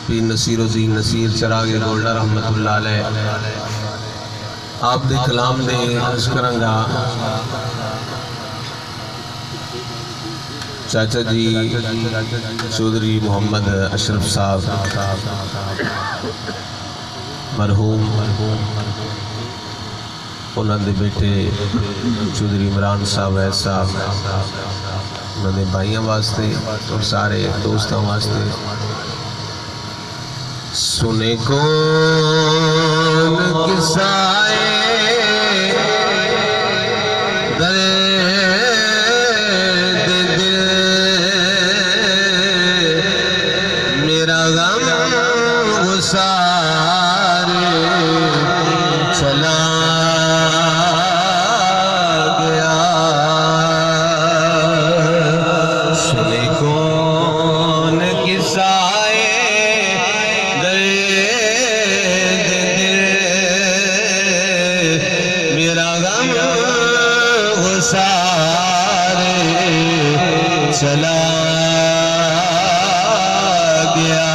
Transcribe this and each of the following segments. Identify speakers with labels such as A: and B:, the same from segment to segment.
A: پیر نصیر الدین نصیر چراغ گولڈا رحمت اللہ علیہ آپ دے کلام دے عرض کرنگا چاچا جی چودھری محمد اشرف صاحب مرحوم انہوں نے بیٹے چودھری عمران صاحب ایسا انہوں نے بھائیاں واسطے اور سارے دوستاں واسطے سنے کون قصائے درد دل میرا غم گسار چلا گیا سنے کون قصائے چلا گیا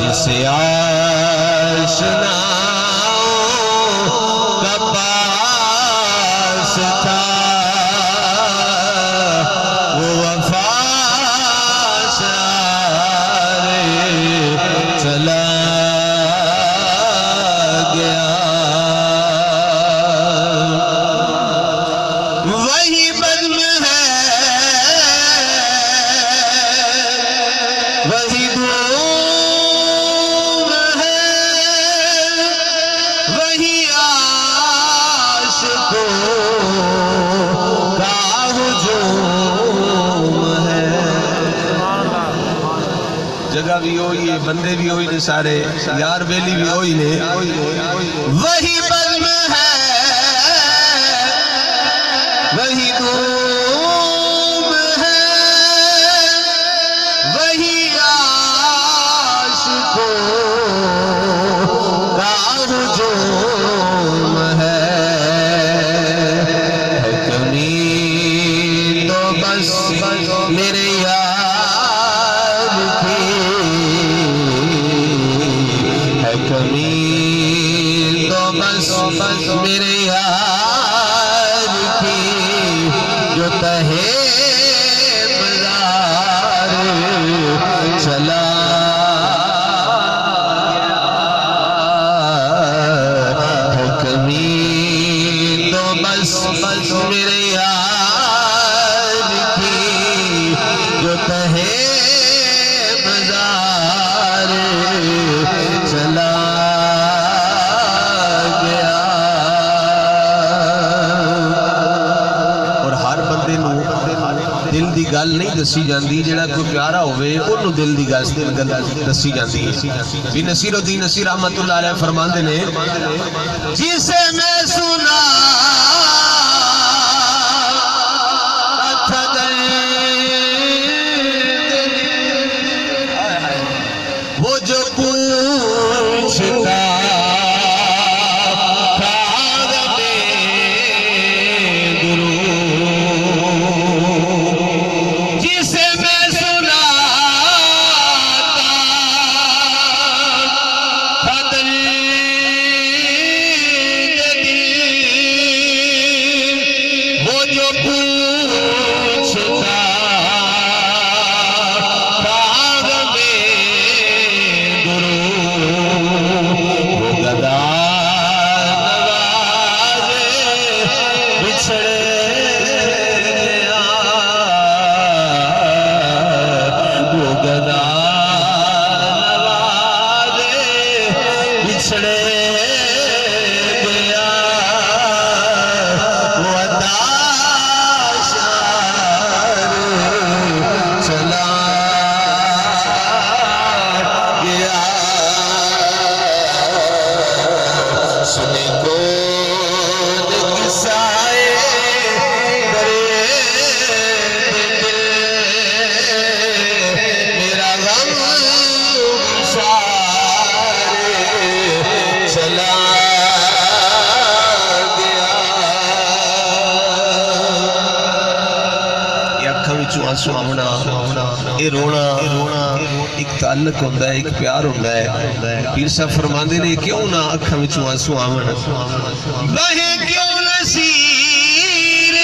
A: جسے آشناؤں کا پاس تھا وہ وفا سارے چلا گیا وہی بزم ہے وہی دھوم ہے وہی عاشقوں کا ہجوم ہے جگہ بھی ہوئی ہے بندے بھی ہوئی نے سارے یار بیلی بھی ہوئی نے وہی بزم ہے وہی دھوم ہے وہی عاشقوں کا ہجوم ہے کمی تو بس میرے یار کی ہے کمی تو بس میرے یار کی جو تہے بازار چلا ہے کمی تو بس میرے یار کی جو تہے بازار چلا دل دی گل نہیں دسی جاندی جڑا کوئی پیارا ہوئے انہوں دل دی گل دسی جاندی ہے بھی نصیر الدین نصیر رحمت اللہ علیہ فرماندے نے جسے میں سنا وہ جو پوچھتا اے رونا ایک تعلق ہوندہ ہے، ایک پیار ہوندہ ہے. پیر صاحب فرماندے نے کیوں نہ اکھاں وچوں آنسو آون، بہے کیوں نصیر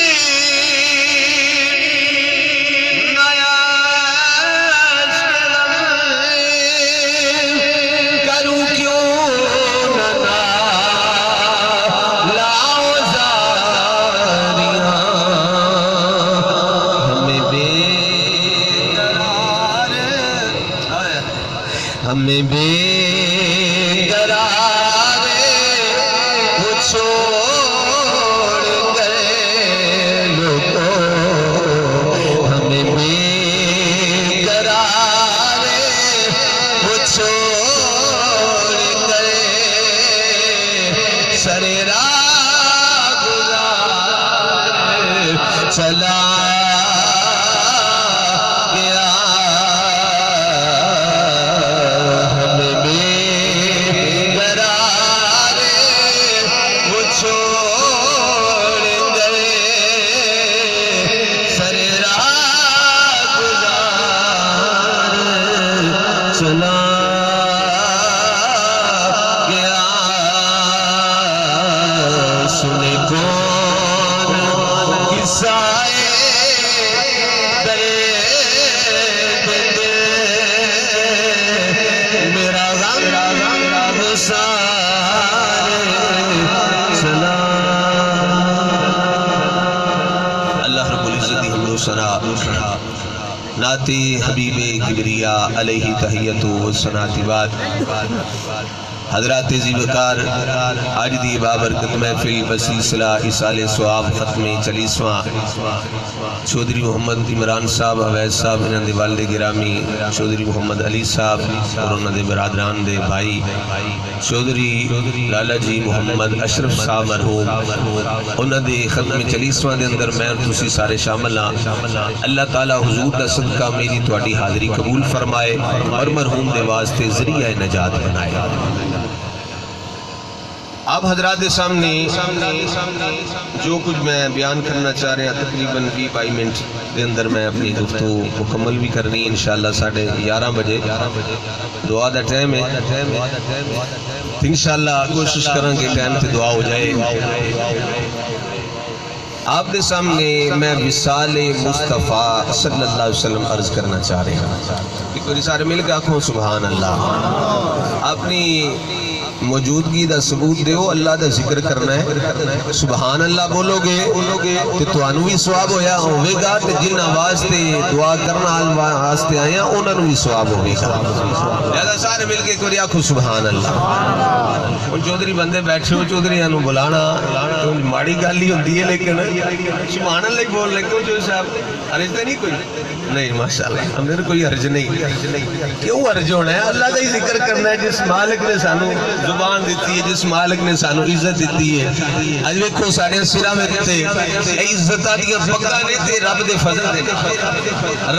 A: نیا کروں کیوں نہ لاؤ زاریاں، ہمیں بے ہمیں بے قرار وہ چھوڑ گئے لوگوں، ہمیں بے قرار وہ چھوڑ گئے، سر راہ گزار چلا ناتی حبیب کبریا علیہ تحیت و سناتی بعد حضرات زیبکار آج دی بابرکت محفل بسلسلہ اصال ثواب ختم 40واں چودھری محمد عمران صاحب حویز صاحب انہاں دے والد گرامی چودھری محمد علی صاحب اور انہاں دے برادران دے بھائی چودھری لالا جی محمد اشرف صاحب مرحوم انہاں دے ختم 40واں دے اندر میں تسی سارے شامل ہاں. اللہ تعالی حضور دا صدقہ میری تواڈی حاضری قبول فرمائے اور مرحوم دے واسطے ذریعہ نجات بنائے. اب حضرات سامنے جو کچھ میں بیان کرنا چاہ رہے ہیں تقریباً 20-22 منٹ دے اندر میں اپنی گفتگو مکمل بھی کرنی ہے انشاءاللہ. 11:30 بجے دعا دا ٹائم ہے، انشاءاللہ کوشش کریں کہ ٹائم تے دعا ہو جائے. آپ دے سامنے میں وصال مصطفیٰ صلی اللہ علیہ وسلم عرض کرنا چاہ رہے ہیں. کوئی سارے مل کے آنکھوں سبحان اللہ. اپنی موجودگی دا ثبوت دیو، اللہ دا ذکر کرنا ہے. سبحان اللہ بولو گے تو توانو بھی ثواب ہویا ہوئے گا، تو جن واسطے دعا کرنا واسطے آیا انہوں بھی ثواب ہوئے گا. لہذا سارے مل کے کوئی آنکھوں سبحان اللہ. اور چودھری بندے بیٹھے ہو چودھری انہوں بلانا ماڑی گالی ہوندی ہے، لیکن سبحان اللہ بول لے کیوں جو صاحب عرض تو نہیں کوئی نہیں ماشاءاللہ میرے کوئی عرض نہیں. کیوں عرض ہونا ہے؟ اللہ کا ہی ذکر کرنا ہے. جس مالک نے سانو زبان دیتی ہے، جس مالک نے سانو عزت دیتی ہے. آج ویکھو سارے سرا میں تے عزتاں دی پگاں نے تے رب دے فضل دے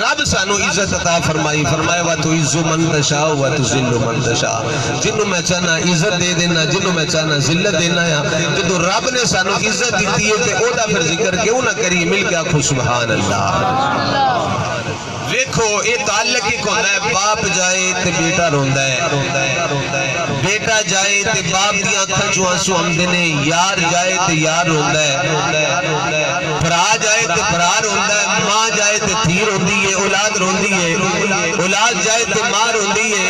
A: رب سانو عزت عطا فرمائی. فرمایا وا تو عز من تشاء و تذل من تشاء. جنوں میں چاہنا عزت دے دینا، جنوں میں چاہنا ذلت دینا ہے. جدوں رب نے سانو عزت دیتی ہے تے او دا پھر ذکر کیوں نہ کری؟ مل کے آکھو سبحان اللہ. دیکھو یہ تعلق ایک ہوتا ہے، باپ جائے تے بیٹا روندا ہے، بیٹا جائے تے باپ دی آنکھاں چوں آنسو آندے نے، یار جائے تے یار روندا ہے، بھرا جائے تے بھرا روندا ہے، ماں جائے تے دھی روندی ہے، اولاد روندی ہے، اولاد جائے تے ماں روندی ہے.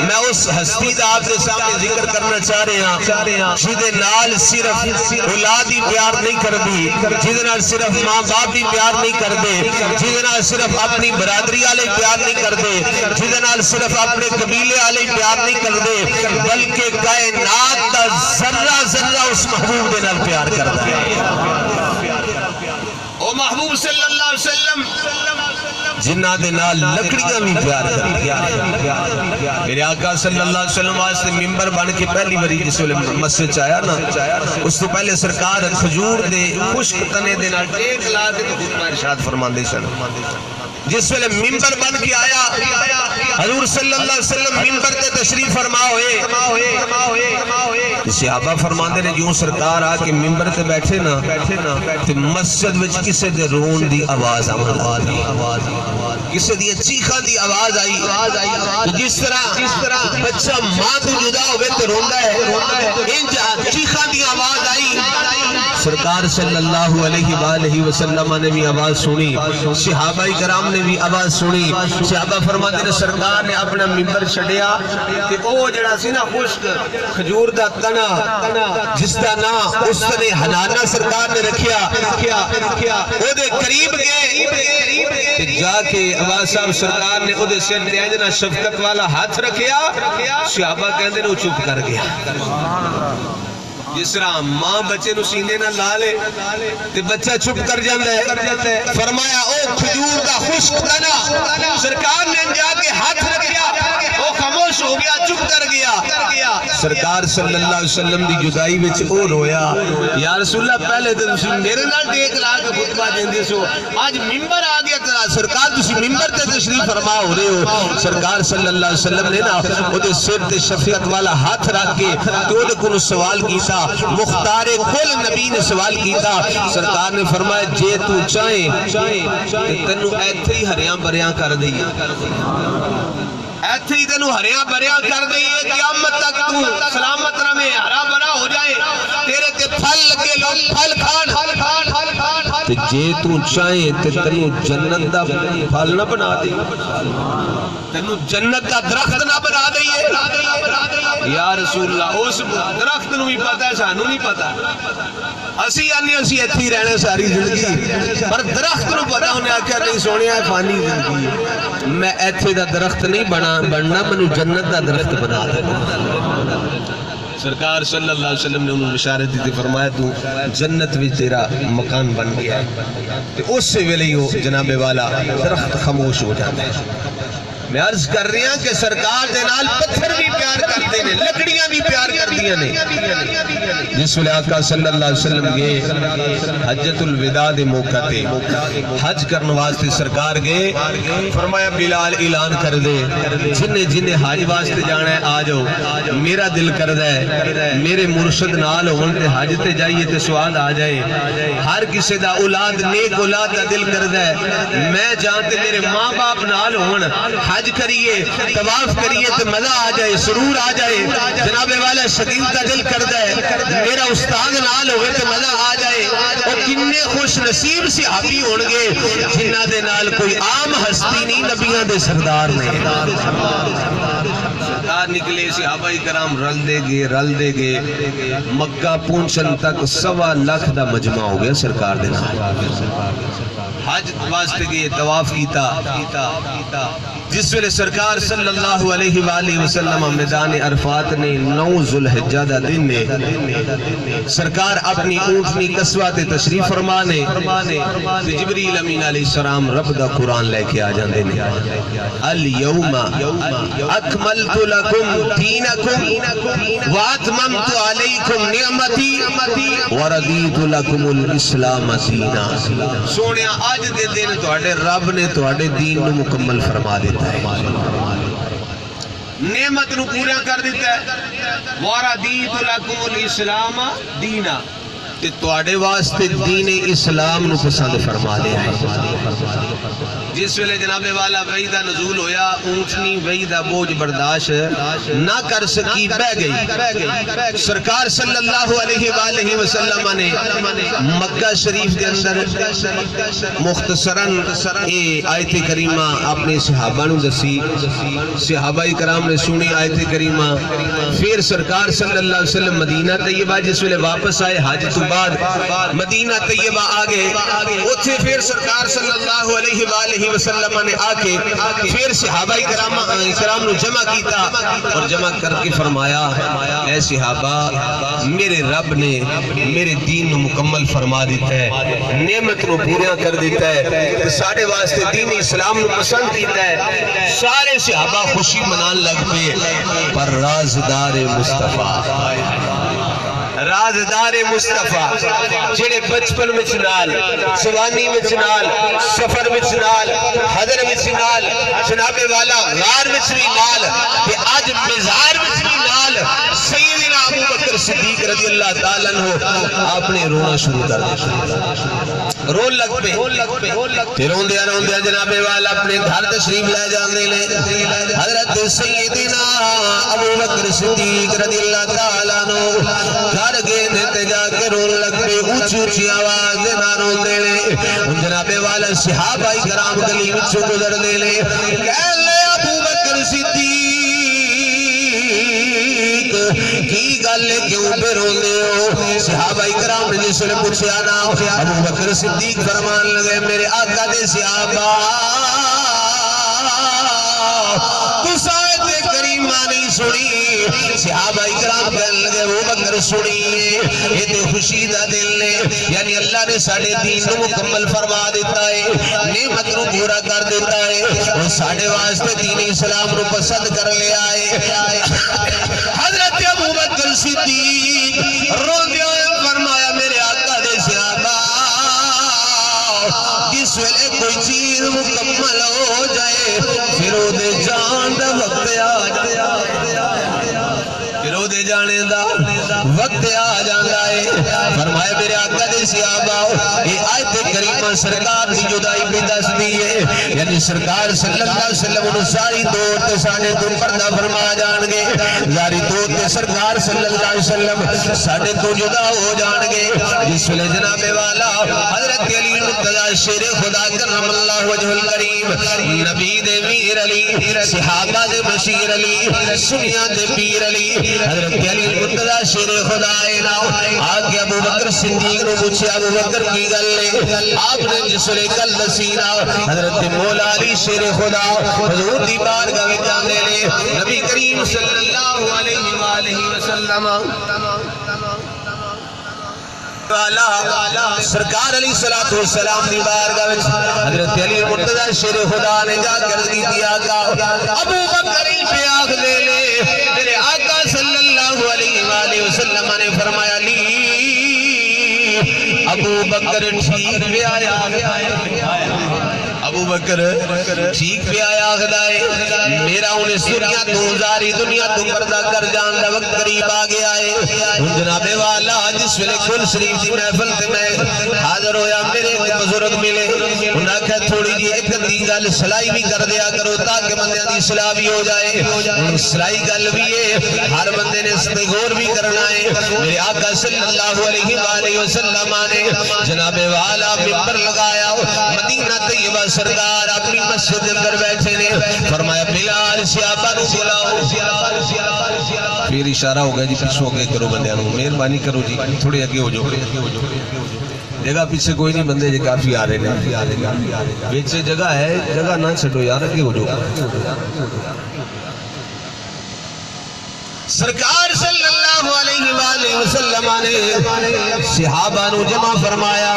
A: میں اس ہستی دا آپ کے سامنے ذکر کرنا چاہ رہے ہیں جہدے نال صرف اولاد ہی پیار نہیں کردی، جہدے نال صرف ماں باپ ہی پیار نہیں کردے، جہدے نال صرف اپنی برادری والے پیار نہیں کردے، جہدے نال صرف اپنے قبیلے والے پیار نہیں کردے، بلکہ کائنات دا ذرہ ذرہ اس محبوب دے نال پیار کردا ہے. او محبوب صلی اللہ علیہ وسلم جنہ دے نال لکڑیاں بھی پیار کرتی. میرے آقا صلی اللہ علیہ وسلم واسطے ممبر بن کے پہلی باری جس ویلے مسجد آیا نا، اس تو پہلے سرکار کھجور دے خشک تنے دے نال ٹیک لا کے خطبہ ارشاد فرماندے سن. جس ویلے ممبر بن کے آیا حضور صلی اللہ علیہ وسلم ممبر تے تشریف فرما ہوئے، صحابہ فرماندے نے جو سرکار آ کے ممبر تے بیٹھے نا تے مسجد وچ کسے دے رون دی آواز کسے دی چیخاں دی آواز آئی جس طرح بچہ ماں تو جدا ہوئے تے روندا ہے انج چیخاں دی آواز آئی سرکار صلی اللہ علیہ وآلہ وسلم نے بھی آواز سنی صحابہ کرام نے بھی آواز سنی صحابہ فرماتے نے سرکار نے اپنا ممبر چھڑیا کہ او جڑا سی نا خشک کھجور دا تنا جس دا نا اس نے ہنانا سرکار نے رکھیا او دے قریب گئے جا کے آواز صاحب سرکار نے او دے سر تے اجنا شفقت والا ہاتھ رکھیا صحابہ کہندے نے چپ کر گیا جس طرح ماں بچے نو سینے نہ لا لے تے بچہ چپ کر جاندا ہے فرمایا او کھجور دا خشک تنا سرکار نے جا کے ہاتھ رکھیا او خاموش ہو گیا چپ کر گیا سرکار صلی اللہ علیہ وسلم دی جدائی وچ او رویا یا رسول اللہ پہلے تے تسی میرے نال ٹیک لا کے خطبہ دیندے سو اج ممبر آ گیا تیرا سرکار تسی ممبر تے تشریف فرما ہو رہے ہو سرکار صلی اللہ علیہ وسلم نے نا او دے سر تے شفقت والا ہاتھ رکھ کے تے او دے کول سوال کیتا مختار کل نبی نے سوال کیتا سرکار نے فرمایا جے تو چاہیں تنو ایتھے ہی ہریاں بریاں کر دئیے ایتھے ہی تنو ہریاں بریاں کر دئیے قیامت تک تو سلامت رہے ہرا برا ہو جائے تیرے تے پھل لگے لوگ پھل کھان جے تو چاہیں تنو جنت دا پھل نہ بنا دے تنو جنت دا درخت نہ بنا دئیے یا رسول اللہ اس درخت نو بھی پتا ہے سانو نہیں پتا اسی آنے اسی ایتھی رہنے ساری زندگی پر درخت نو پتا ہونے آکھا نہیں سونے آئے فانی زندگی میں ایتھے دا درخت نہیں بننا منو جنت دا درخت بنا دے سرکار صلی اللہ علیہ وسلم نے انہوں بشارت دی تھی فرمایا تو جنت بھی تیرا مکان بن گیا ہے تو اس سے ویلے ہو جناب والا درخت خاموش ہو جاتا ہے میں عرض کر رہی ہوں کہ سرکار دے نال پتھر بھی پیار کرتے ہیں لکڑیاں بھی پیار کردیاں نے جس ویلے آقا صلی اللہ علیہ وسلم گئے حجت الوداع دے موقع تے حج کرنے واسطے سرکار گئے فرمایا بلال اعلان کر دے جنہیں حج واسطے جانا ہے آ جاؤ میرا دل کردہ ہے میرے مرشد نال ہون تے حج تے جائیے تے سواد آ جائے ہر کسی دا اولاد نیک اولاد دا دل کردہ ہے میں جانتے میرے ماں باپ نال ہون حج کریے طواف کریے تو مزہ آ جائے سرور آ جائے جناب والا شدید کا دل کردہ ہے میرا استاد نال ہوئے تو مزہ آ جائے اور کنے خوش نصیب صحابی ہونگے جنہ دے نال کوئی عام ہستی نہیں نبیان دے سردار نے سردار نکلے صحابہ کرام رل دے گے مکہ پونچن تک 1.25 لاکھ دا مجمع ہو گیا سرکار دے نال حج واسطے گئے طواف کیتا جس ویلے سرکار صلی اللہ علیہ وآلہ وسلم میدان عرفات نے 9 ذوالحجہ دا دن نے سرکار اپنی اونٹنی قصوہ تے تشریف فرمانے جبریل امین علیہ السلام رب دا قرآن لے کے آ جاندے نے الیوم اکملت لکم دینکم واتممت علیکم نعمتی وردیت لکم الاسلام دینا سونے آج دے دن توڑے رب نے توڑے دین نو مکمل فرما دیتا نعمت نو پورا کر دیتا ہے وَرَدِيتُ لَكُمُ الْإِسْلَامَ دِينَ تے توڑے واسطے دین اسلام نو پسند فرما دیا ہے جس ویلے جناب والا وحیدہ نزول ہویا اونٹنی وحیدہ بوجھ برداشت نہ کر سکی بہ گئی سرکار صلی اللہ علیہ وآلہ وسلم نے مکہ شریف کے اندر مختصراً آیت کریمہ اپنے صحابہ نو دسی صحابہ کرام نے سنی آیت کریمہ پھر سرکار صلی اللہ علیہ وسلم مدینہ طیبہ جس ویلے واپس آئے حج تو بعد مدینہ طیبہ آگے اتھے پھر سرکار صلی اللہ علیہ وآلہ وسلم نے آکے پھر صحابہ کرام نے جمع کیتا اور جمع کر کے فرمایا اے صحابہ میرے رب نے میرے دین نو مکمل فرما دیتا ہے نعمت نو پورا کر دیتا ہے سارے واسطے دین اسلام نو پسند کیتا ہے سارے صحابہ خوشی منان لگ پہ پر رازدار مصطفیٰ جڑے بچپن میں چنال سوانی میں چنال سفر میں چنال حضر میں چنال جناب والا غار میں چنال کہ آج مزار میں چنال سیدنا ابو بکر صدیق صدیق رضی اللہ تعالیٰ عنہ آپ نے رونا شروع کر دیا، رول لگ پہ روندیا جناب والا اپنے گھر تشریف لے جانے لے۔ حضرت سیدنا ابو بکر صدیق رضی اللہ تعالیٰ عنہ گھر گئے تے جا کے رون لگ پہ، اونچی اونچی آواز دے نہ روندے لے۔ جناب والا صحابہ کرام گلی وچوں گزر دے لے، کہہ لے ابو بکر صدیق کی گل کیوں پہ روندے ہو؟ صحابہ کرام نے جس نے پوچھا نا، ابو بکر صدیق فرمان لگے میرے آقا دے صحابہ سنی۔ صحابہ اکرام کہنے لگے ابو بکر سنیے، یہ تے خوشی دا دل نے، یعنی اللہ نے ساڑھے دین کو مکمل فرما دیتا ہے، نعمت کو پورا کر دیتا ہے، اور ساڑھے واسطے دین اسلام کو پسند کر لیا ہے۔ حضرت ابو بکر صدیق روندے ہوئے فرمایا میرے آقا دے صحابہ جس ویلے کوئی چیز مکمل ہو جائے پھر وہ دے جان دا وقت آ جائے، دے جانے دا وقت آ جانا ہے۔ فرمایا میرے آقا دے صحابہ یہ آیت کریمہ سرکار کی جدائی پہ دس دی ہے، یعنی سرکار صلی اللہ علیہ وسلم انہوں ساری دور تے ساڑھے تو پردہ فرما جان گے، ساری دور تے سرکار صلی اللہ علیہ وسلم ساڑھے تو جدا ہو جان گے۔ جس لئے جناب والا حضرت علی مرتضی شیر خدا کرم اللہ وجہ الکریم، نبی دے میر علی، صحابہ دے مشیر علی، سنیاں دے پیر علی، حضرت علی مرتضی شیر خدا ناؤ آگے ابو بکر صدیق نے پوچھے ابو بکر کی گل لے، آپ نے جس لئے کل دسینا حضرت مولا علی شیر خدا حضور دی بارگاہ میں جانے لے، نبی کریم صلی اللہ علیہ وآلہ وسلم سرکار علیہ السلام دی بارگاہ میں حضرت علی مرتضی شیر خدا نے جا کر دی دیا گا ابو بکر پہ آنکھ دے لے، میرے آقا صلی اللہ علیہ وآلہ وسلم نے فرمایا لی ابو بکر ٹھیک پہ آیا، ابو بکر ٹھیک پہ آیا خدائے میرا انہیں سنیا تو زاری دنیا تو پردہ کر جان دا وقت قریب آگیا ہے۔ جناب والا جس ویلے کل شریف دی محفل تے میں حاضر ہویا میرے ایک بزرگ ملے، انہاں کہا تھوڑی جی ایک دی گل سلائی بھی کر دیا کرو تاکہ بندیاں دی صلاح بھی ہو جائے، سلائی گل بھی ہے ہر بندے نے استغور بھی کرنا ہے۔ میرے آقا صلی اللہ علیہ وآلہ وسلم نے جناب والا ممبر لگایا، مدینہ طیبہ سرکار اپنی مسجد اندر بیٹھے نے، فرمایا بلال صحابہ نو بلاؤ، پھر اشارہ ہوگا جی پیچھے ہو گئے کرو بندیاں نو، مہربانی کرو جی تھوڑے اگے ہو جو، جگہ پیچھے کوئی نہیں بندے جی کافی آ رہے ہیں، پیچھے جگہ ہے جگہ نہ چھٹو یار اگے ہو جو۔ سرکار صلی اللہ علیہ وآلہ وسلم نے صحابہ نو جمع فرمایا،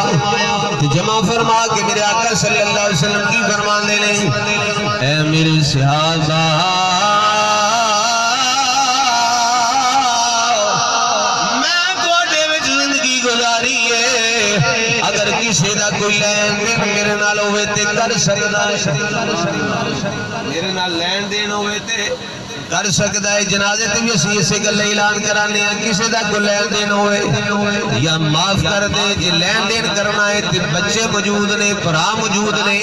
A: جمع فرما کے میرے آقا صلی اللہ علیہ وسلم کی فرمان دے لیں، اے میرے صحابہ میں کوٹے میں زندگی گزاری ہے، اگر کسی دا کوئی لین دین میرے نال ہوئے تے کر سکتا ہے، میرے نال لین دین ہوئے تے کر سکتا ہے، جنازے تے بھی اسی اسے گل اعلان کرانے ہیں، کسی دا کو لین دین ہوئے یا معاف کر دے، جی لین دین کرنا ہے تے بچے موجود نے، پرا موجود نے،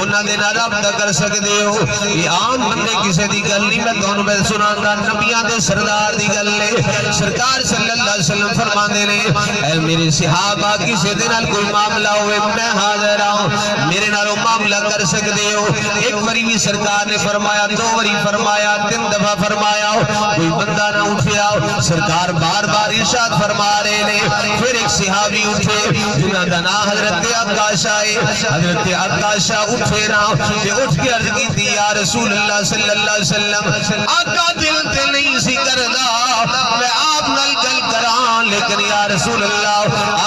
A: انہاں دے نال رابطہ کر سکتے ہو، یہ عام بندے کسی دی گل نہیں، میں دونوں میں سناتا نبیاں دے سردار دی گل لے، سرکار صلی اللہ علیہ وسلم فرمانے لے، اے میرے صحابہ کسی دے نال کوئی معاملہ ہوئے میں حاضر آؤں، میرے نالوں معاملہ کر سکتے ہو۔ ایک باری بھی سرکار نے فرمایا، دو باری فرمایا، تین دفعہ فرمایا، کوئی بندہ نہ اٹھیا، سرکار بار بار ارشاد فرما رہے نے۔ پھر ایک صحابی اٹھے جنہاں دا نام حضرت عکاشہ ہے، حضرت عکاشہ اٹھے نا کہ اٹھ کے عرض کی تھی یا رسول اللہ صلی اللہ علیہ وسلم آقا دل تے نہیں سی کردا میں آپ نال گل کراں، لیکن یا رسول اللہ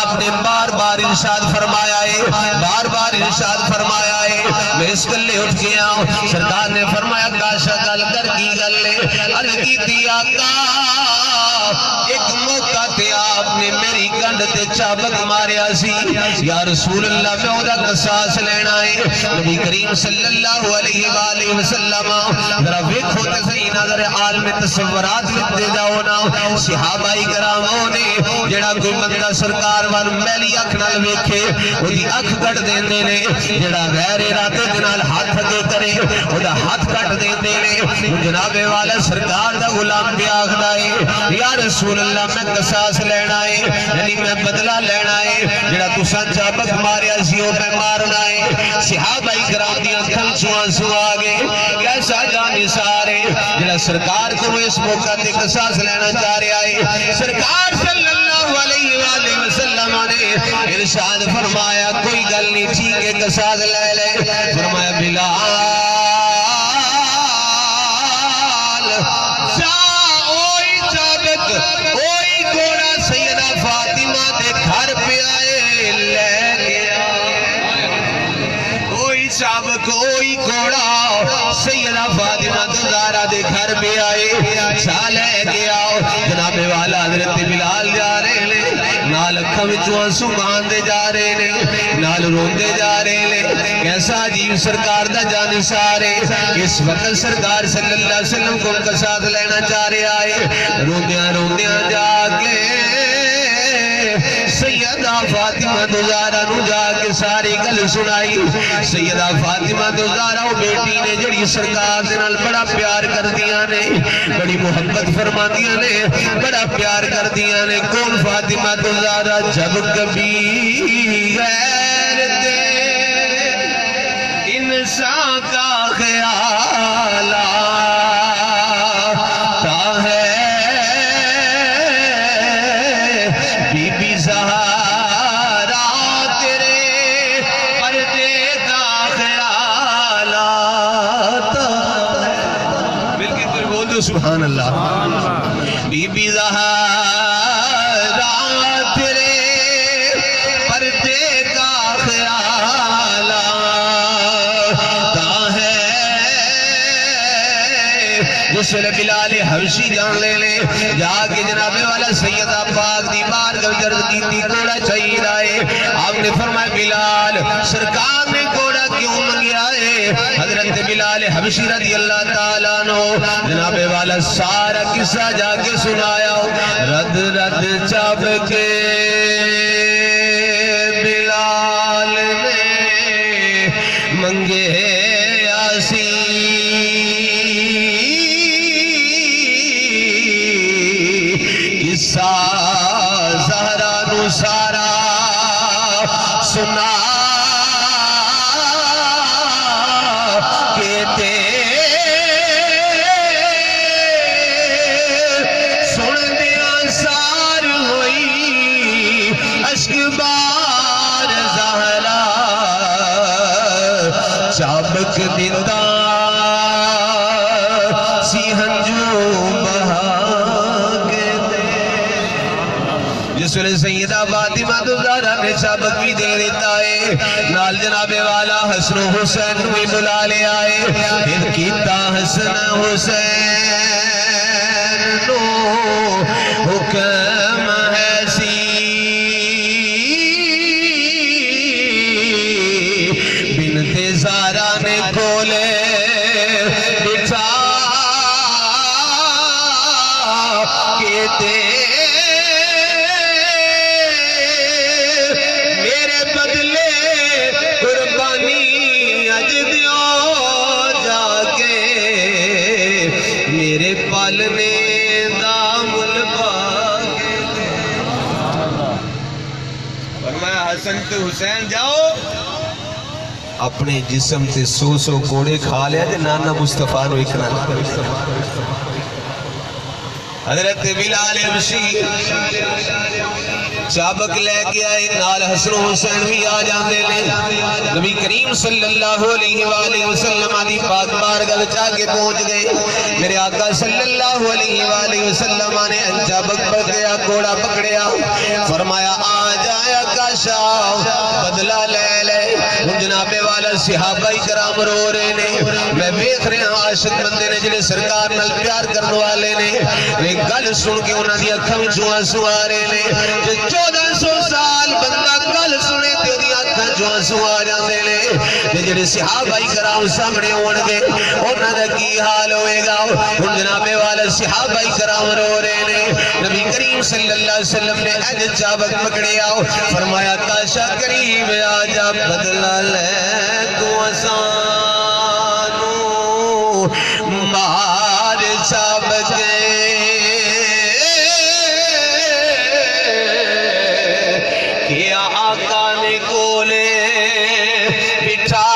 A: آپ نے بار بار ارشاد فرمایا ہے، بار بار ارشاد فرمایا ہے، میں اس گلے اٹھ گیا۔ سرکار نے فرمایا عکاشہ گل کر کی گل عرض کی تھی آقا ایک موقع تے آپ نے میری گنڈ تے چابک ماریا سی یا رسول اللہ میں او دا قصاص لینا ہے نبی کریم صلی اللہ علیہ وآلہ وسلم ذرا ویکھو تے صحیح نظر عالم تصورات لکھتے جاؤ نا صحابہ کراموں نے جڑا کوئی بندہ سرکار وال میلی اکھ نال ویکھے او دی اکھ کٹ دیندے نے جڑا غیر ارادے دے نال ہاتھ اگے کرے او دا ہاتھ کٹ دیندے نے جناب والا سرکار دا غلام بھی آخدا ہے یا رسول اللہ میں قصاص لینا ہے یعنی میں بدلہ لینا ہے جڑا تساں چابک ماریا سی او میں مارنا ہے صحابہ کرام دی اکھاں چوں آنسو آ گئے کیسا جانثار ہے جڑا سرکار کو اس موقع تے قصاص لینا چاہ رہا ہے سرکار صلی اللہ علیہ وآلہ وسلم نے ارشاد فرمایا کوئی گل نہیں ٹھیک ہے قصاص لے لے فرمایا بلال جا اوئی چابک اوئی گھوڑا سیدہ فاطمہ دے گھر پہ آئے لے گیا اوئی چابک اوئی گھوڑا سیدہ فاطمہ زہرا دے گھر پہ آئے چا لے گیا جناب والا حضرت بلال جا رہے ہیں نال اکھاں وچوں آنسو بہاندے جا رہے ہیں نال روندے جا رہے ہیں کیسا عجیب سرکار دا جانثار ہے اس وقت سرکار صلی اللہ علیہ وسلم کو ان کا ساتھ لینا چاہ رہا ہے روندیاں روندیاں جا کے سیدہ فاطمہ زہرا نو جا کے ساری گل سنائی سیدہ فاطمہ زہرا وہ بیٹی نے جڑی سرکار دے نال بڑا پیار کر دیا نے بڑی محبت فرما دیا نے بڑا پیار کر دیا نے کون فاطمہ زہرا جب کبھی غیر دے انسان کا خیال آتا ہے بی بی زہرا تیرے پردے کا خیال آتا ہے مل کے تیرے بول دو سبحان اللہ بی بی زہرا تیرے پردے کا خیال آتا ہے جس ویلے بلال حبشی جان لے لے جا کے جناب والا سیدہ پاک دی بارگاہ عرض کیتی گھوڑا چاہیے آئے آپ نے فرمایا بلال سرکار نے گھوڑا کیوں منگیا ہے حضرت بلال حبشی رضی اللہ تعالیٰ عنہ جناب والا سارا قصہ جا کے سنایا رد رد چاب کے بلال نے منگے آسی قصہ زہرا نو سارا سنا کہتے سن دیا سار ہوئی عشق بار زہرا چابک دیتا سی ہنجو بہا جس ویلے سیدہ فاطمہ زہرا نے چابک بھی دے دیتا ہے نال جناب والا حسن و حسین بھی بلا لے آئے پھر کیتا حسن حسین نو حکم ہے سی بنت زہرا نے کھولے بٹھا کہتے پالنے دامل باغے فرمایا حسن تو حسین جاؤ اپنے جسم تے سو سو کوڑے کھا لیا جے نانا مصطفیٰ نو اکھنا حضرت بلال حبشی چابک لے کے آئے نال حسن و حسین بھی آ جاندے نے نبی کریم صلی اللہ علیہ وآلہ وسلم آدھی پاک بارگاہ چاہ کے پہنچ گئے میرے آقا صلی اللہ علیہ وآلہ وسلم نے چابک پکڑیا گھوڑا پکڑیا فرمایا آ جائے آقا آقاشا بدلہ لے لے. جناب والا صحابہ کرام رو رہے نے. میں دیکھ رہے ہیں عاشق بندے نے جنہیں سرکار نال پیار کرنے والے نے. ایک گل سن کے انہاں دی اکھاں وچوں آنسو آ رہے نے. 1400 سال بندہ گل سنے تے دی اکھاں وچوں آنسو آ جاندے نے. تے جڑے صحابہ کرام سامنے ہون گے انہاں دا کی حال ہوئے گا. ہن جناب والا صحابہ کرام رو رہے نے. نبی کریم صلی اللہ علیہ وسلم نے اج چابک پکڑے آؤ فرمایا کاشا قریب آ جا بدلہ لے تو آسانو مار چابکے کیا آقا نے کولے بٹھا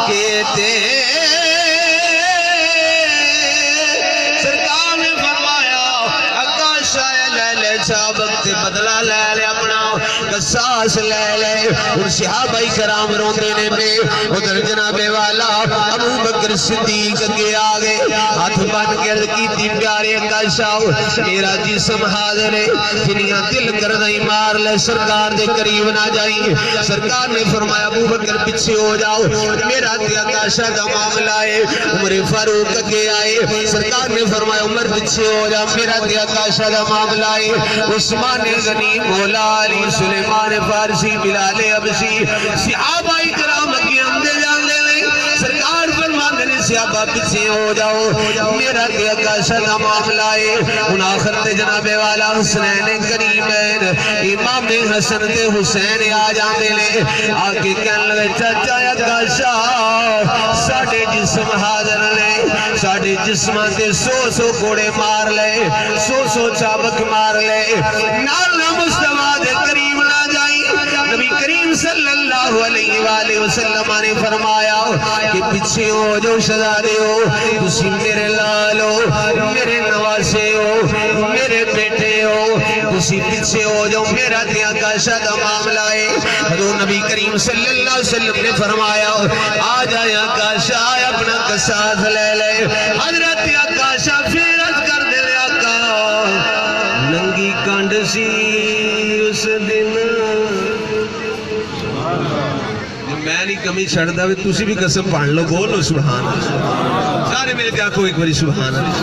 A: کہتے چابک تے بدلہ لے لے اپنا قصاص لے لے. اور صحابہ کرام روندے نے پہ. ادھر جناب والا ابو بکر صدیق کے آگے ہاتھ بن کے عرض کیتی پیارے قصاو میرا جسم حاضر ہے جنیاں دل کردائی مار لے سرکار دے قریب نہ جائیں. سرکار نے فرمایا ابو بکر پیچھے ہو جاؤ میرا دیا قاشا کا معاملہ ہے. عمر فاروق کے آئے سرکار نے فرمایا عمر پیچھے ہو جاؤ میرا دیا قاشا کا معاملہ ہے. عثمان غنی مولا علی سلیمان فارسی بلال حبشی صحابہ کرام کی اندے جاندے نے. سرکار فرماندے نے صحابہ پیچھے ہو جاؤ میرا کہ آقاشا کا معاملہ ہے. ان آخر تے جناب والا حسنین کریمین امام حسن تے حسین آ جاندے نے. آکے کہنے لگے چاچا آقاشا ساڑھے جسم حاضر لے ساڑھے جسمان تے 100 کوڑے مار لے 100 چابک مار لے نالنا مصطفیٰ دے قریب نہ جائیں. نبی کریم صلی اللہ علیہ وآلہ وسلم نے فرمایا کہ پیچھے ہو جو شہزادے ہو تسی میرے لال ہو میرے نواسے ہو میرے بیٹے ہو تسی پیچھے ہو جو میرا دیا قاشا کا معاملہ ہے. حضور نبی کریم صلی اللہ علیہ وسلم نے فرمایا آ جایا قاشا اپنا قصاص لے لے. حضرت قاشا پھر عرض کر دے آقا ننگی کانڈ سی اس دن میں نہیں کمی چھڑ دا بھی تُسی بھی قسم پڑھ لو بولو سبحان اللہ. سارے مل کے آنکھو ایک باری سبحان اللہ.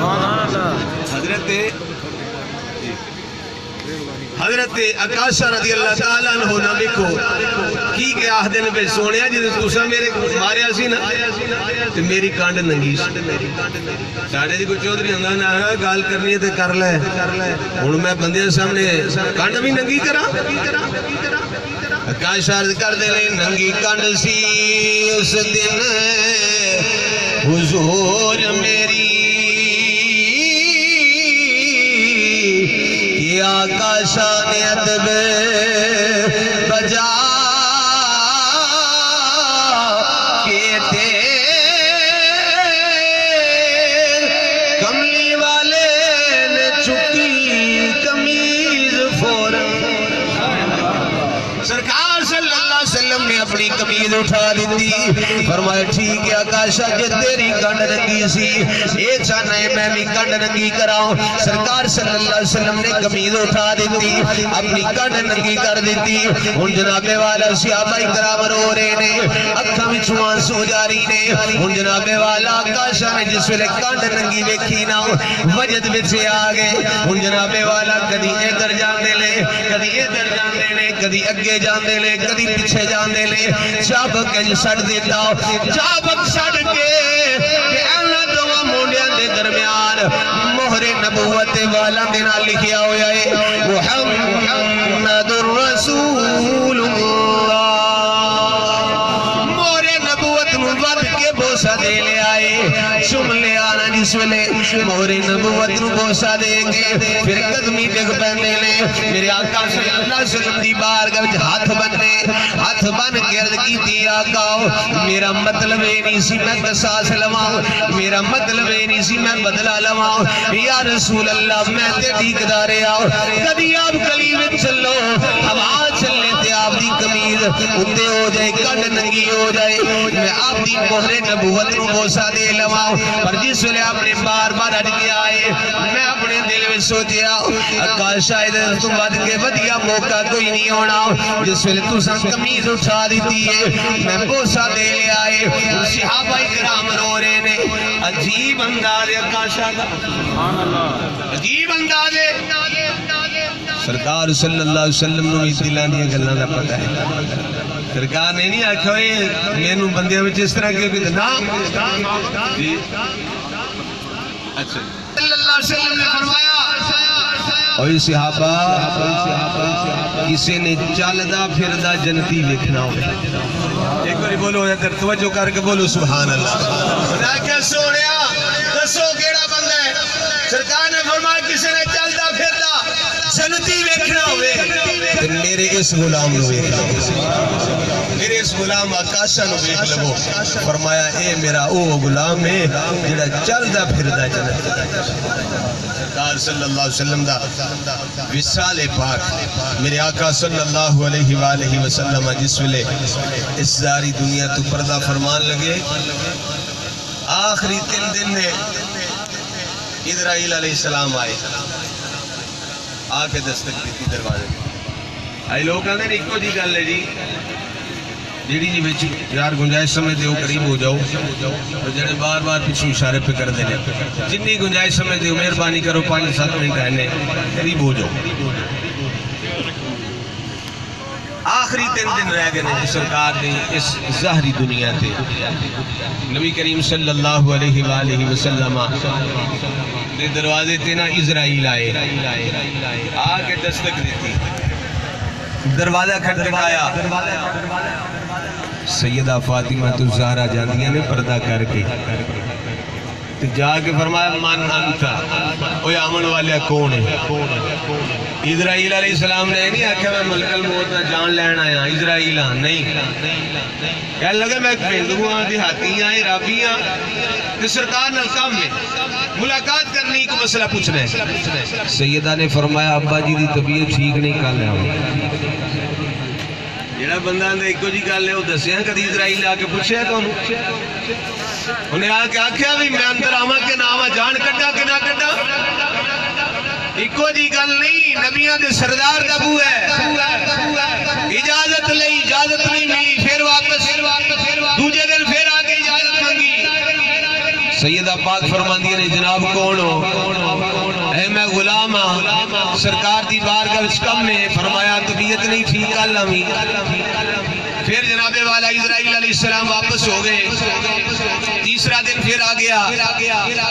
A: حضرت آقاشا رضی اللہ تعالیٰ عنہ نہ لکھو کی کہ آہدن پہ سونیا جیسے تُسا میرے ماریا سی نا تو میری کانڈ ننگی سی. ساڑھے جی کو چودری ہنگا نہ گال کرنی ہے تو کر لے انہوں میں بندے سامنے کانڈ بھی ننگی کرا. آقاشا عرض کر دے لے ننگی کانڈ سی اس دن حضور میری آقاشا نے ادب بجا کہتے کملی والے نے چکی کمیز فوراً. سرکار صلی اللہ علیہ وسلم نے اپنی کمیز اٹھا دیتی فرمایا ٹھیک ہے آقاشا کہ تیری کانڈ ننگی سی ایک چاہنا ہے میں بھی کانڈ ننگی کراؤں. سرکار صلی اللہ علیہ وسلم نے کمیز اٹھا دیتی اپنی کانڈ ننگی کر دیتی. ان جناب والا صحابہ کرام رو رہے نے اکھاں وچ آنسو جاری نے. ان جناب والا آقاشا نے جس ویلے کانڈ ننگی ویکھی نا وجد وچ آ گئے. ان جناب والا کدی ادھر جاندے لے کدی ادھر جاندے لے کدی اگے جاندے لے کدی پیچھے جاندے لے. چابک سڑ دیتا چابک سڑ کے کہ اللہ دو مونڈیاں دے درمیان مہر نبوت والا دینا لکھیا ہویا ہے محمد الرسول اللہ. مہر نبوت مباد کے بوسا دے لے آئے چم لے آنا جس ویلے مہر نبوت نو بوسا دے گے پھر قدمی ڈگ پہنے لے. میرے آقا صلی اللہ علیہ وسلم دی بارگاہ وچ ہاتھ بننے ہاتھ بن کے عرض کیتی آقا میرا مطلب یہ نہیں سی میں قصاص لواں میرا مطلب یہ نہیں سی میں بدلہ لواں یا رسول اللہ میں تے ٹھیک دارے آؤ کبھی آپ گلی وچ چلو ہوا چلنے تے آپ آپ دی کمیز اندے ہو جائے کنڈ ننگی ہو جائے میں آپ دی مہر نبوت نو بوسا دے لواں پر جس ویلے آپ نے بار بار اٹھ کے آئے میں اپنے دل میں سوچیا اکا شاید تو ود کے ودیا موقع کوئی نہیں ہونا جس ویلے تساں کمیز اٹھا دیتی ہے میں بوسا دے لے آئے صحابہ کرام رو رہے نے عجیب انداز اکا شاہ کا عجیب انداز سرکار صلی اللہ علیہ وسلم نو بھی دلان دیا گلنا دا پتہ ہے سرکار نے نہیں آکھا میں نو بندیاں میں اس طرح کیوں کہ نا اچھا صلی اللہ علیہ وسلم نے فرمایا اوہ صحابہ کسی نے چالدہ پھردہ جنتی لکھنا ہو ایک باری بولو یا در توجہ کر کے بولو سبحان اللہ خدا کیا سونیا دسو کیڑا بندہ ہے سرکار نے فرمایا کسی نے چالدہ پھردہ جنتی لکھنا ہوئے تو میرے اس غلام نو ایک لگو میرے اس غلام آکاشا نو ایک لگو فرمایا اے میرا او غلام ہے جڑا چالدہ پھردہ جنتی سرکار صلی اللہ علیہ وسلم دا وصال پاک میرے آقا صلی اللہ علیہ وآلہ وسلم جس ویلے اس ساری دنیا تو پردہ فرمان لگے آخری 3 دن نے اسرائیل علیہ السلام آئے آکے دستک دیتی دروازے آئی لوگ کہتے ہیں ایک کو جی گل ہے جی جیڑی جی بچ یار گنجائش سمجھتے ہو قریب ہو جاؤ تو جڑے بار بار پیچھے اشارے پہ کر دینے جنی گنجائش سمجھتے ہو مہربانی کرو 5-7 منٹ رہنے قریب ہو جاؤ آخری 3 دن رہ گئے سرکار نے اس ظاہری دنیا تے نبی کریم صلی اللہ علیہ وآلہ وسلم دے دروازے تے نا اسرائیل آئے آکے دستک دیتی دروازہ کھٹکھٹایا سیدہ فاطمہ الزہرا جاندیاں نے پردہ کر کے تو جا کے فرمایا من انتا اوہ آمن والے کون ہے اسرائیل علیہ السلام نے نہیں آکھا میں ملک الموت نہ جان لین آیا اسرائیل نہیں کہنے لگے میں پہندوہاں دیہاتیاں رابیاں تو سرکار نہ کام میں ملاقات کرنی کو مسئلہ پوچھنا ہے سیدہ نے فرمایا ابا جی دی طبیعت ٹھیک نہیں کر لیا جڑا بندہ اندر ایک جی گل ہے وہ دسیا کدی اسرائیل آ کے پوچھا تو انہیں آ کے آکھیا بھی میں اندر آواں کہ نہ آواں جان کٹا کہ نہ کٹا ایکو جی گل نہیں نبیاں دے سردار دا بو ہے اجازت لئی اجازت نہیں ملی پھر واپس دوجے دن پھر آگے اجازت مانگی سیدہ پاک فرماندی نے جناب کون ہو اے میں غلام ہاں سرکار دی بارگاہ وچ کم نے فرمایا طبیعت نہیں ٹھیک اللہ پھر جناب والا اسرائیل علیہ السلام واپس ہو گئے تیسرا دن پھر آ گیا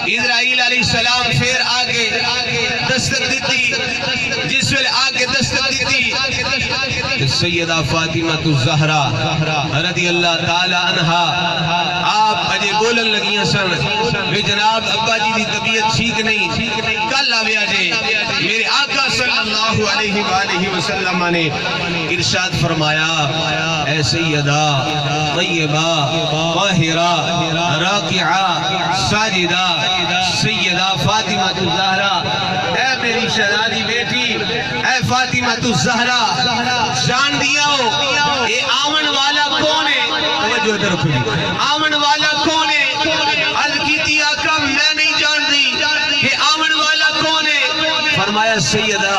A: اسرائیل علیہ السلام پھر آگے دستک دیتی جس ویلے آگے دستک دیتی سیدہ فاطمہ الزہرا رضی اللہ تعالی عنہا آپ اجے بولن لگیاں سن وی جناب ابا جی دی طبیعت ٹھیک نہیں کل آویا جے میرے آقا صلی اللہ علیہ وآلہ وسلم نے ارشاد فرمایا اے سیدہ طیبہ طاہرہ راکعہ ساجدہ سیدہ فاطمہ الزہرا اے میری شہزادی بیٹی اے فاطمہ الزہرا جان دیا ہو اے آمن والا کون ہے توجہ ادھر رکھو آمن والا کون ہے عرض کیتی آقا میں نہیں جان دی کہ آمن والا کون ہے فرمایا سیدہ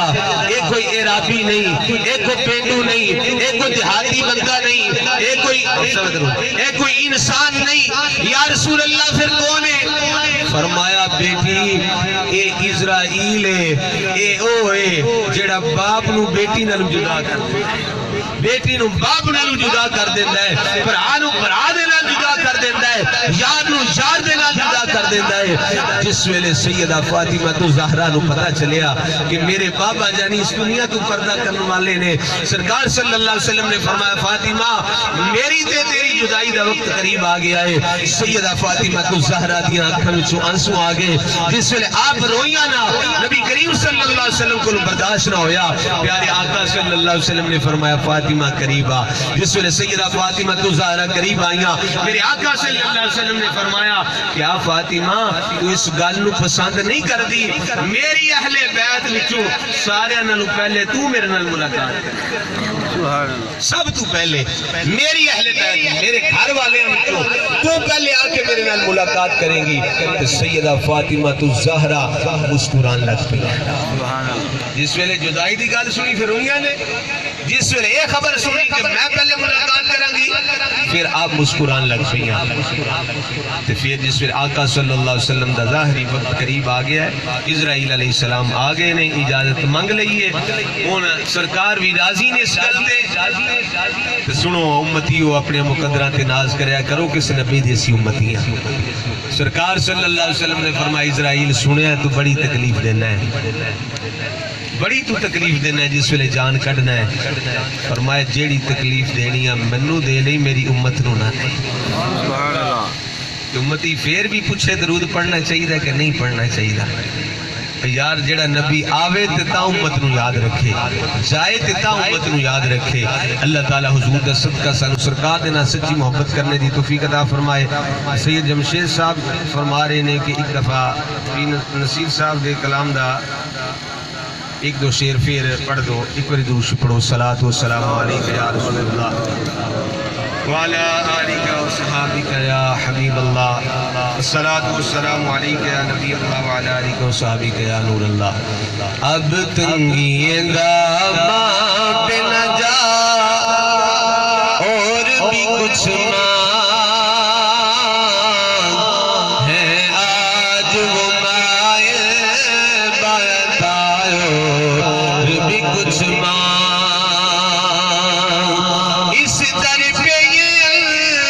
A: ایک کوئی عرابی نہیں ایک کوئی پینڈو نہیں ایک کوئی دیہاتی بندہ نہیں ایک کوئی انسان نہیں یا رسول اللہ پھر کون ہے فرمایا بیٹی اے اسرائیل ہے اے او ہے جڑا باپ نو بیٹی نالو جدا کر دے بیٹی نو باپ نالو جدا کر دیندہ ہے برا نو برا دے نال جدا کر دیندہ ہے یار نو یار دے نال جدا کر دیندہ ہے جس ویلے سیدہ فاطمہ الزہرا نو پتہ چلیا کہ میرے بابا جانی اس دنیا تو پردہ کرنے والے نے سرکار صلی اللہ علیہ وسلم نے فرمایا فاطمہ میری تے تیری جدائی دا وقت قریب آ گیا ہے سیدہ فاطمہ الزہرا دیا آنکھوں میں آنسو آگے جس ویلے آپ روئیاں نا نبی کریم صلی اللہ علیہ وسلم کو برداشت نہ ہویا پیارے آقا صلی اللہ علیہ وسلم نے فرمایا فاطمہ قریبا جس ویلے سیدہ فاطمہ الزہرا قریب آئیاں میرے آقا صلی اللہ علیہ وسلم نے فرمایا کیا فاطمہ فاطمہ تو اس گل نو پسند نہیں کر دی، میری اہل بیت وچوں سارے نالوں پہلے تو میرے نال ملاقات کر، سب تو پہلے میری اہل بیت میرے گھر والے وچوں تو پہلے آ کے میرے نال ملاقات کریں گی۔ تو سیدہ فاطمہ تو زہرا مسکران لگ پئی، جس ویلے جدائی دی گل سنی پھر روئیاں نے، جس ویلے یہ خبر سنی کہ میں پہلے ملاقات کروں گی پھر آپ مسکران لگ پئی۔ تو پھر جس ویلے آقا صلی اللہ علیہ وسلم دا ظاہری وقت قریب آ گیا ہے، اسرائیل علیہ السلام آ گئے نے، اجازت منگ لئیے، ان سرکار بھی راضی نے اس گل تے۔ تو سنو امتیو اپنے مقدرات ناز کریا کرو کس نبی دیسی امتیاں۔ سرکار صلی اللہ علیہ وسلم نے فرمایا اسرائیل سنیا تو بڑی تکلیف دینا ہے، بڑی تو تکلیف دینا ہے جس ویلے جان کڈنا ہے۔ فرمایا جیڑی تکلیف دینی ہے منو دے نہیں میری امت نو نہ دے۔ امتی پھر بھی پوچھے درود پڑھنا چاہیے کہ نہیں پڑھنا چاہیے؟ یار جڑا نبی آوے تے تا امت نو یاد رکھے، جائے تے تا امت نو یاد رکھے۔ اللہ تعالی حضور دا صدقہ سانو سرکار دے نال سچی محبت کرنے دی توفیق عطا فرمائے۔ سید جمشید صاحب فرما رہے نے کہ ایک دفعہ نصیر صاحب دے کلام دا ایک دو شعر پھر پڑھ دو، ایک بار درود پڑھو۔ صلاۃ و سلام علیکہ یا رسول اللہ وعلی آلک و صحابک یا حبیب اللہ، الصلاۃ والسلام علیکہ یا نبی اللہ وعلی آلک و صحابک یا نور اللہ۔ اب تنگی داماں پہ نہ جا اور بھی کچھ مانگ ہے، آج وہ مائل بتائے اور بھی کچھ مانگ، اس در پہ یہ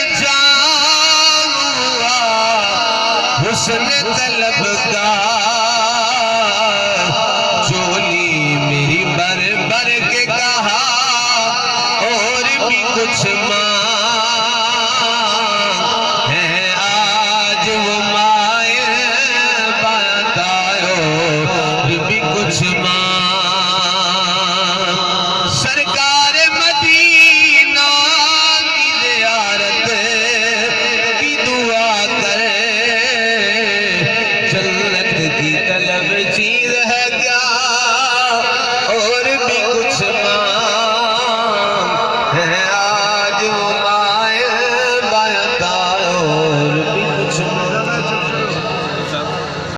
A: الجام ہوا حسن طلبگار، چولی میری بر بر کے کہا اور بھی کچھ مانگ۔